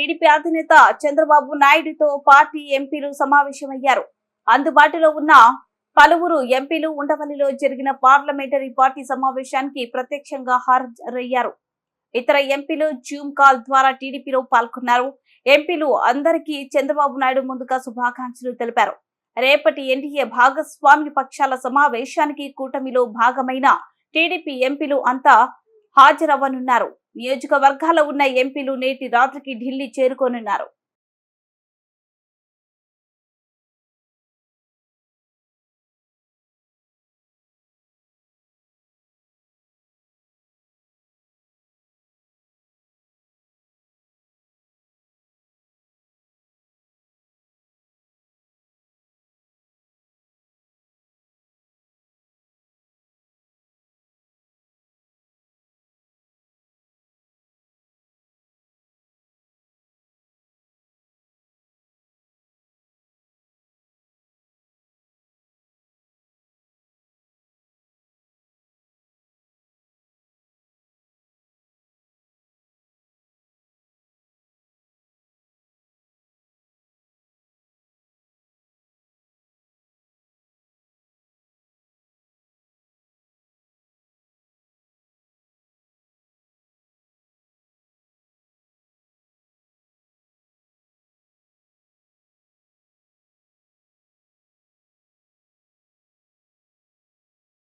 TDP అధినేత చంద్రబాబు నాయుడుతో party ఎంపీలు సమావేశమయ్యారు. అందుబాటులో ఉన్న పలువురు ఎంపీలు ఉండవల్లిలో జరిగిన పార్లమెంటరీ పార్టీ సమావేశానికి ప్రత్యక్షంగా హాజరయ్యారు. ఇతర ఎంపీలు జూమ్ కాల్ ద్వారా టీడీపీలో పాల్గొన్నారు. ఎంపీలు అందరికీ చంద్రబాబు నాయుడు ముందుగా శుభాకాంక్షలు తెలిపారు. రేపటి ఎన్డీఏ భాగస్వామ్య పక్షాల సమావేశానికి కూటమిలో భాగమైన టీడీపీ ఎంపీలు అంతా హాజరవ్వనున్నారు. నియోజకవర్గాల్లో ఉన్న ఎంపీలు నేటి రాత్రికి ఢిల్లీ చేరుకోనున్నారు.